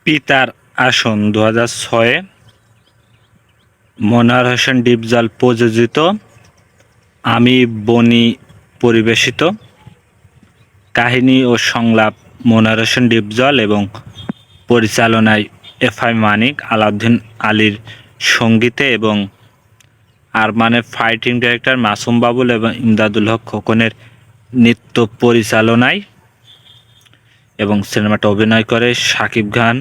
পিতার আসন 2006-এ মনোয়ার হোসেন ডিপজল প্রযোজিত, আমি বনি পরিবেশিত। কাহিনী ও সংলাপ মনোয়ার হোসেন ডিপজল এবং পরিচালনায় এফআই মানিক, আলাউদ্দিন আলীর সঙ্গীতে এবং আরমানের ফাইটিং ডিরেক্টর মাসুম বাবুল এবং ইমদাদুল হক খোকনের নৃত্য পরিচালনায়। এবং সিনেমাটা অভিনয় করে শাকিব খান,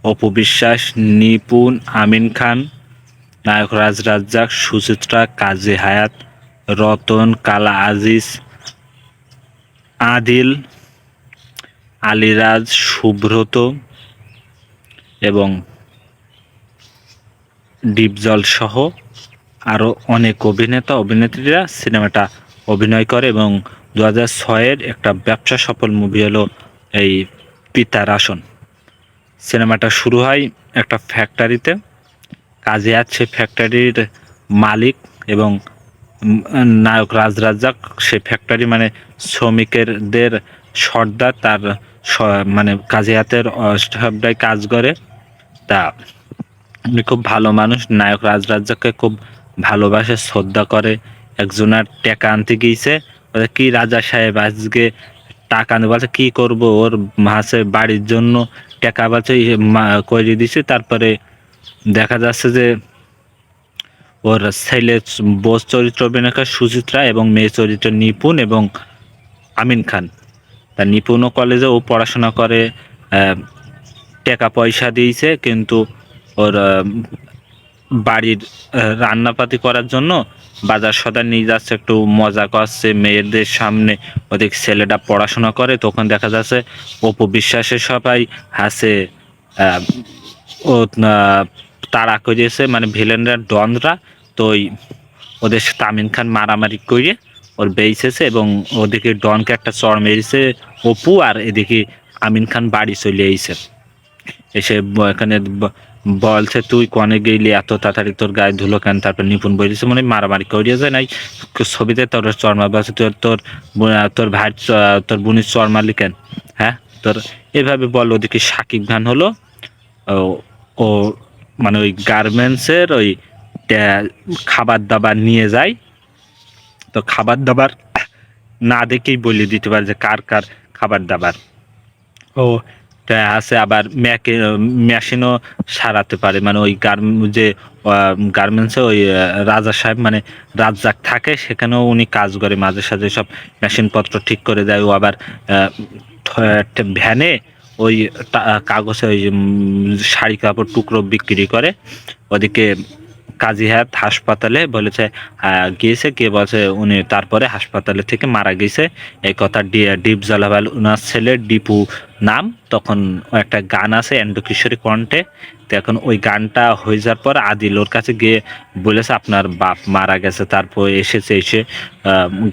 অপু বিশ্বাস, নিপুণ, আমিন খান, নায়ক রাজ রাজ্জাক, সুচিত্রা, কাজী হায়াত, রতন, কালা আজিজ, আদিল, আলিরাজ, সুব্রত এবং ডিপজল সহ আরও অনেক অভিনেতা অভিনেত্রীরা সিনেমাটা অভিনয় করে। এবং 2006-এর একটা ব্যবসা সফল মুভি হলো এই পিতার আসন। সিনেমাটা শুরু হয় একটা ফ্যাক্টরিতে। কাজে আছে ফ্যাক্টরির মালিক এবং নায়ক রাজ রাজ্জাক। সে ফ্যাক্টরি মানে শ্রমিকদের সর্দার, তার মানে কাজে হাতের সবটাই কাজ করে। তা উনি খুব ভালো মানুষ, নায়ক রাজ রাজ্জাককে খুব ভালোবাসে, শ্রদ্ধা করে। একজনের টাকা আনতে গিয়েছে, বলে কি রাজা সাহেব আজকে টাকা আনতে, বলছে কি করব, ওর মাসে বাড়ির জন্য টাকা বলছে করে দিছে। তারপরে দেখা যাচ্ছে যে ওর ছেলে বোস চরিত্র অভিনয় করে সুচিত্রা এবং মেয়ে চরিত্র নিপুণ এবং আমিন খান। তা নিপুণও কলেজে ও পড়াশোনা করে, টাকা পয়সা দিয়েছে, কিন্তু ওর বাড়ির রান্নাপাতি করার জন্য বাজার সদাই নিয়ে যাচ্ছে, একটু মজা করছে মেয়েদের সামনে। ওদিক ছেলেটা পড়াশোনা করে, তখন দেখা যাচ্ছে অপু বিশ্বাসের সবাই হাসে, ও তারা করেছে মানে ভিলেনরা ডনরা। তো ওদের সাথে আমিন খান মারামারি করে ওর বেঁচেছে এবং ওদিকে ডনকে একটা চড় মেরেছে অপু, আর এদিকে আমিন খান বাড়ি চলে এসেছে। এসে এখানে বলছে তুই কনে গেলি এত তাড়াতাড়ি, তোর গায়ে ধুলো কেন? তারপর নিপুণ বলেছে মানে মারামারি করিয়ে যায় নাই ছবিতে, তোর চরমা বলছে তোর তোর তোর ভাই তোর বোনের চর মারলি কেন, হ্যাঁ তোর এভাবে বল। ওদিকে শাকিব খান হলো ও মানে ওই গার্মেন্টসের ওই খাবার দাবার নিয়ে যায়। তো খাবার দাবার না দেখেই বলে দিতে পারে যে কার কার খাবার দাবার। ও আছে আবার মেশিনও সারাতে পারে, মানে ওই যে গার্মেন্টসে ওই রাজা সাহেব মানে রাজ্জাক থাকে, সেখানেও উনি কাজ করে, মাঝে সাঝে সব মেশিনপত্র ঠিক করে দেয়। ও আবার ভ্যানে ওই কাগজে ওই শাড়ি কাপড় টুকরো বিক্রি করে। ওদিকে কাজী হায়াত হাসপাতালে বলেছে গিয়েছে, কে বলছে উনি তারপরে হাসপাতালে থেকে মারা গেছে এই কথা ডিপজল ওনার ছেলে ডিপু নাম। তখন একটা গান আছে এন্ডো কিশোরী কণ্ঠে। তো এখন ওই গানটা হয়ে যাওয়ার পর আদিল ওর কাছে গিয়ে বলেছে আপনার বাপ মারা গেছে। তারপর এসে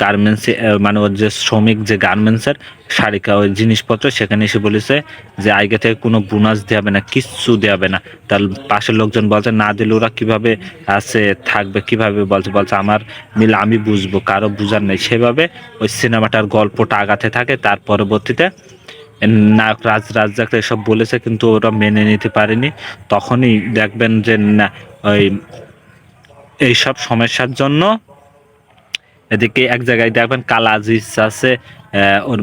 গার্মেন্টসে মানে ওর যে শ্রমিক যে গার্মেন্টসের শাড়িকা ওই জিনিসপত্র, সেখানে এসে বলেছে যে আগে থেকে কোনো বোনাস দেওয়া হবে না, কিচ্ছু দেওয়া হবে না। তার পাশের লোকজন বলছে না দিলে ওরা কিভাবে আছে থাকবে, কিভাবে বলছে আমার মিল আমি বুঝবো, কারো বুঝার নেই। সেভাবে ওই সিনেমাটার গল্পটা আগাতে থাকে। তার পরবর্তীতে নায়ক রাজ রাজ্জাক এসব বলেছে, কিন্তু ওরা মেনে নিতে পারেনি। তখনই দেখবেন যে না ওই এইসব সমস্যার জন্য এদিকে এক জায়গায় দেখবেন কালা আজিজ আছে, ওর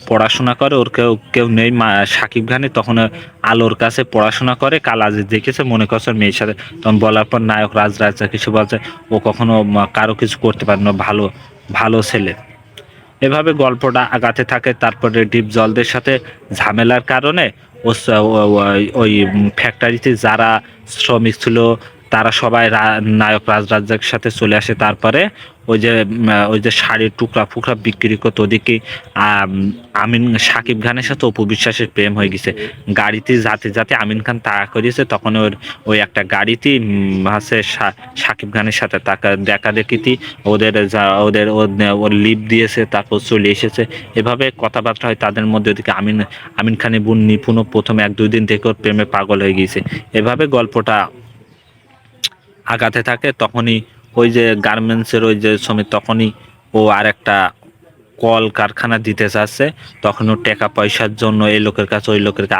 পড়াশোনা করে, ওর কেউ কেউ নেই শাকিব খানে, তখন আলোর কাছে পড়াশোনা করে। কালা আজিজ দেখেছে, মনে করছে মেয়ের সাথে, তখন বলার পর নায়ক রাজ রাজ্জাক কিছু বলছে ও কখনো কারো কিছু করতে পারে না, ভালো ভালো ছেলে। এভাবে গল্পটা আগাতে থাকে। তারপরে ডিপজলদের সাথে ঝামেলার কারণে ওই ফ্যাক্টরিতে যারা শ্রমিক ছিল তারা সবাই নায়ক রাজ রাজ্জাকের সাথে চলে আসে। তারপরে ওই যে শাড়ির টুকরা ফুকরা বিক্রি করতো, ওদিকে আমিন শাকিব খানের সাথে অপু বিশ্বাসের প্রেম হয়ে গেছে। গাড়িতে যাতে যাতে আমিন খান তাড়া করেছে, তখন ওই একটা গাড়িতে আছে শাকিব খানের সাথে তাকে দেখা দেখিতি ওদের ওর লিপ দিয়েছে, তারপর চলে এসেছে। এভাবে কথাবার্তা হয় তাদের মধ্যে। ওদিকে আমিন খানের বোন নিপুণও প্রথমে 1-2 দিন থেকে ওর প্রেমে পাগল হয়ে গিয়েছে। এভাবে গল্পটা আগাতে থাকে। তখনই ওই যে গার্মেন্টসের ওই যে শ্রমিক, তখনই ও আর একটা কল কারখানা দিতে চাচ্ছে, তখন ও টাকা পয়সার জন্য এই লোকের কাছে ওই লোকের কাছে,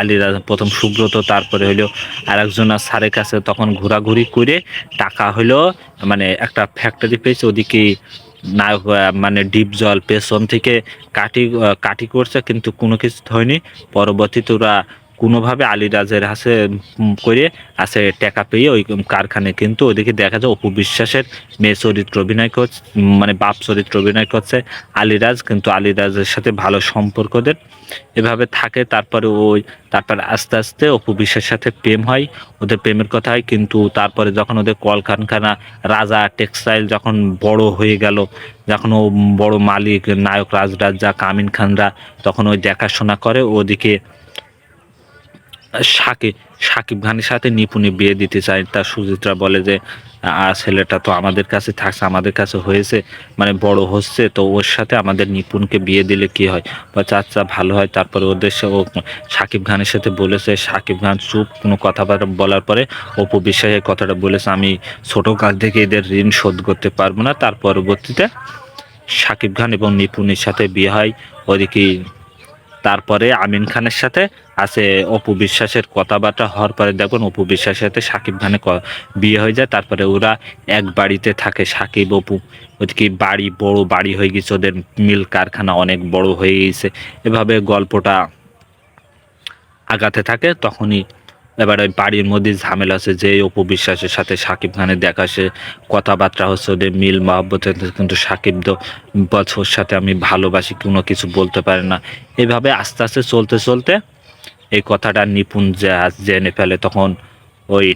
আলিরাজ প্রথম সুব্রত, তারপরে হইলো আরেকজন স্যারের কাছে তখন ঘোরাঘুরি করে টাকা হইলো, মানে একটা ফ্যাক্টরি পেয়েছে ওদিকে নায়ক, মানে ডিপ জল পেছন থেকে কাটি করছে, কিন্তু কোনো কিছু হয়নি। পরবর্তীতে ওরা কোনোভাবে আলিরাজের হাতে করে আছে টাকা পেয়ে ওই কারখানায়, কিন্তু ওদিকে দেখা যায় অপু বিশ্বাসের মেয়ে চরিত্র অভিনয় করছে, মানে বাপ চরিত্র অভিনয় করছে আলিরাজ, কিন্তু আলিরাজের সাথে ভালো সম্পর্ক ওদের, এভাবে থাকে। তারপর আস্তে আস্তে অপু বিশ্বাসের সাথে প্রেম হয়, ওদের প্রেমের কথা হয়, কিন্তু তারপরে যখন ওদের কলকারখানা রাজা টেক্সটাইল যখন বড় হয়ে গেল, যখন ও বড় মালিক নায়ক রাজরাজ্জাক আমিন খানরা তখন ওই দেখাশোনা করে, ওদিকে সাকিব খানের সাথে নিপুণে বিয়ে দিতে চায়। তার সুচিত্রা বলে যে ছেলেটা তো আমাদের কাছে থাকছে, আমাদের কাছে হয়েছে, মানে বড় হচ্ছে, তো ওর সাথে আমাদের নিপুণকে বিয়ে দিলে কি হয়, বা আচ্ছা ভালো হয়। তারপরে ওদের ও সাকিব খানের সাথে বলেছে, সাকিব খান চুপ, কোনো কথাবার্তা বলার পরে অপু বিশ্বাস এই কথাটা বলেছে, আমি ছোট কাল থেকে এদের ঋণ শোধ করতে পারবো না। তার পরবর্তীতে সাকিব খান এবং নিপুণের সাথে বিয়ে হয়। ওদিকে তারপরে আমিন খানের সাথে আছে অপু বিশ্বাসের কথাবার্তা হওয়ার পরে দেখুন অপু বিশ্বাসের সাথে সাকিব খানের বিয়ে হয়ে যায়। তারপরে ওরা এক বাড়িতে থাকে, সাকিব অপু। ওদিকে বাড়ি বড় বাড়ি হয়ে গেছে, ওদের মিল কারখানা অনেক বড় হয়ে গেছে। এভাবে গল্পটা আগাতে থাকে। তখনই এবার ওই বাড়ির মধ্যে ঝামেলা আছে, যে অপু বিশ্বাসের সাথে সাকিব খানের দেখা, সে কথাবার্তা হচ্ছে, ওদের মিল মহব্বত, কিন্তু সাকিব তো বছর সাথে আমি ভালোবাসি, কোনো কিছু বলতে পারে না। এইভাবে আস্তে আস্তে চলতে চলতে এই কথাটা নিপুণ জেনে ফেলে। তখন ওই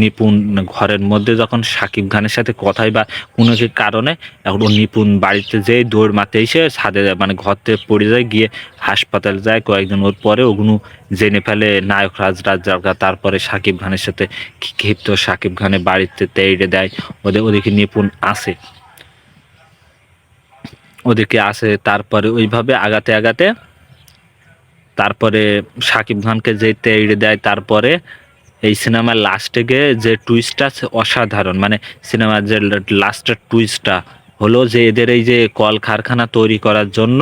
নিপুণ ঘরের মধ্যে যখন সাকিব খানের সাথে কথাই বা কোনো কি কারণে এখন ও নিপুণ বাড়িতে যেয়ে দৌড় মারতে এসে ছাদে মানে ঘর থেকে পড়ে যায়, গিয়ে হাসপাতাল যায়। কয়েকদিন ওর পরে ওগুলো জেনে ফেলে নায়ক রাজরাজ্জাক। তারপরে সাকিব খানের সাথে ক্ষিপ্ত সাকিব খানের বাড়িতে তেড়ে দেয়। ওদিকে নিপুণ আসে। তারপরে ওইভাবে আগাতে আগাতে তারপরে সাকিব খানকে যে তেড়ে দেয়। তারপরে এই সিনেমার লাস্টে গিয়ে যে টুইস্টটা অসাধারণ, মানে সিনেমার যে লাস্টের টুইস্টটা হলো যে এদের এই যে কল কারখানা তৈরি করার জন্য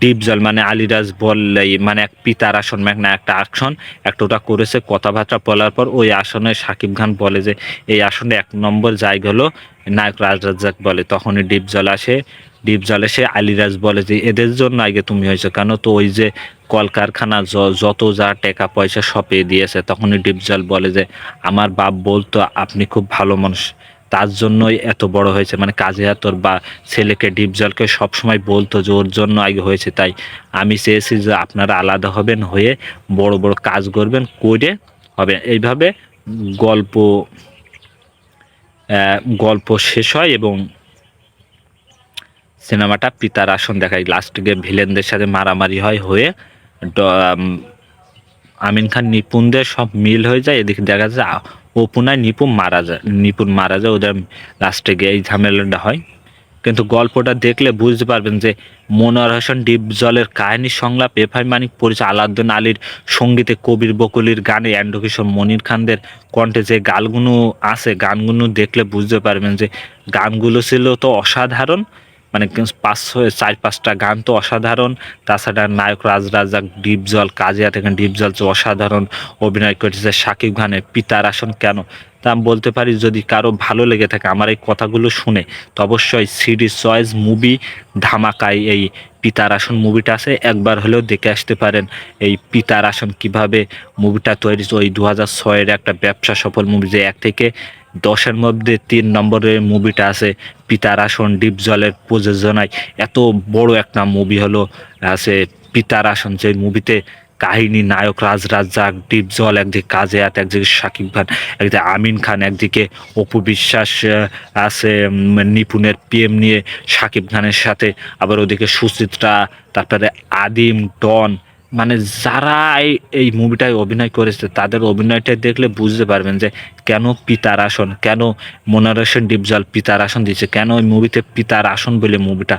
ডিপ জল, মানে আলিরাজ বললে মানে এক পিতার আসন, না একটা আসন একটা ওটা করেছে। কথাবার্তা বলার পর ওই আসনে সাকিব খান বলে যে এই আসনে 1 নম্বর জায়গা হলো নায়ক রাজরাজ্জাক বলে। তখনই ডিপ জল এসে আলিরাজ বলে যে এদের জন্য আগে তুমি হয়েছো কেন, তো ওই যে কলকারখানা যত যা টাকা পয়সা সব দিয়েছে। তখনই ডিপ জল বলে যে আমার বাপ বলতো আপনি খুব ভালো মানুষ, তার জন্যই এত বড় হয়েছে, মানে কাজে তোর বা ছেলেকে ডিপজলকে সবসময় বলতো যে ওর জন্য আগে হয়েছে, তাই আমি চেয়েছি যে আপনারা আলাদা হবেন, হয়ে বড় বড় কাজ করবেন, করে হবে। এইভাবে গল্প গল্প শেষ হয় এবং সিনেমাটা পিতার আসন দেখায়। লাস্টে গিয়ে ভিলেনদের সাথে মারামারি হয়ে আমিন খান নিপুণদের সব মিল হয়ে যায়। এদিকে দেখা যায় অপুনায় নিপুণ মারা যায় ওদের লাস্টে গিয়ে এই ঝামেলাটা হয়। কিন্তু গল্পটা দেখলে বুঝতে পারবেন যে মনোয়ার হোসেন ডিপ জলের কাহিনী সংলাপ, এফআই মানিক পরিচালক, আলাউদ্দিন আলীর সঙ্গীতে, কবির বকুলির গানে, এন্ড্রু কিশোর, মনির খানদের কণ্ঠে যে গানগুলো আছে, গানগুলো দেখলে বুঝতে পারবেন যে গানগুলো ছিল তো অসাধারণ, মানে 4-5টা গান তো অসাধারণ। তাছাড়া নায়ক রাজরাজ্জাক, ডিপ জল, কাজিয়া থেকে ডিপ জল অসাধারণ অভিনয় করেছে। সাকিব খানের পিতার আসন কেন, তা আমি বলতে পারি যদি কারো ভালো লেগে থাকে আমার এই কথাগুলো শুনে, তো অবশ্যই সিডি চয়েস মুভি ধামাকায় এই পিতার আসন মুভিটা আছে, একবার হলেও দেখে আসতে পারেন। এই পিতার আসন কিভাবে মুভিটা তৈরি, ওই 2006-এর একটা ব্যবসা সফল মুভি, যে 1 থেকে 10-এর মধ্যে 3 নম্বরের মুভিটা আছে পিতার আসন, ডিপ জলের প্রযোজনায় এত বড় একটা মুভি হলো আছে পিতার আসন। যে মুভিতে কাহিনী, নায়ক রাজরাজ্জাক, ডিপ জল একদিকে, কাজেয়াত একদিকে, সাকিব খান একদিকে, আমিন খান একদিকে, অপু বিশ্বাস আছে নিপুণের পিএম নিয়ে সাকিব খানের সাথে, আবার ওদিকে সুচিত্রা, তারপরে আদিম, ডন, মানে যারা এই মুভিটায় অভিনয় করেছে তাদের অভিনয়টা দেখলে বুঝতে পারবেন যে কেন পিতার আসন, কেন মনোয়ার হোসেন ডিপজল পিতার আসন দিচ্ছে, কেন ওই মুভিতে পিতার আসন বলে মুভিটা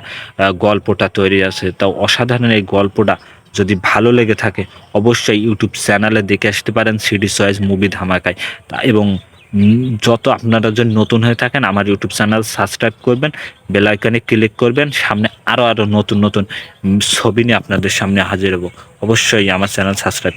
গল্পটা তৈরি আছে। তাও অসাধারণ এই গল্পটা যদি ভালো লেগে থাকে অবশ্যই ইউটিউব চ্যানেলে দেখে আসতে পারেন সিডি চয়েস মুভি ধামাকায়। এবং যত আপনারা যদি নতুন হয়ে থাকেন আমার ইউটিউব চ্যানেল সাবস্ক্রাইব করবেন, বেল আইকনে ক্লিক করবেন, সামনে আরও নতুন নতুন ছবি নিয়ে আপনাদের সামনে হাজির হব। অবশ্যই আমার চ্যানেল সাবস্ক্রাইব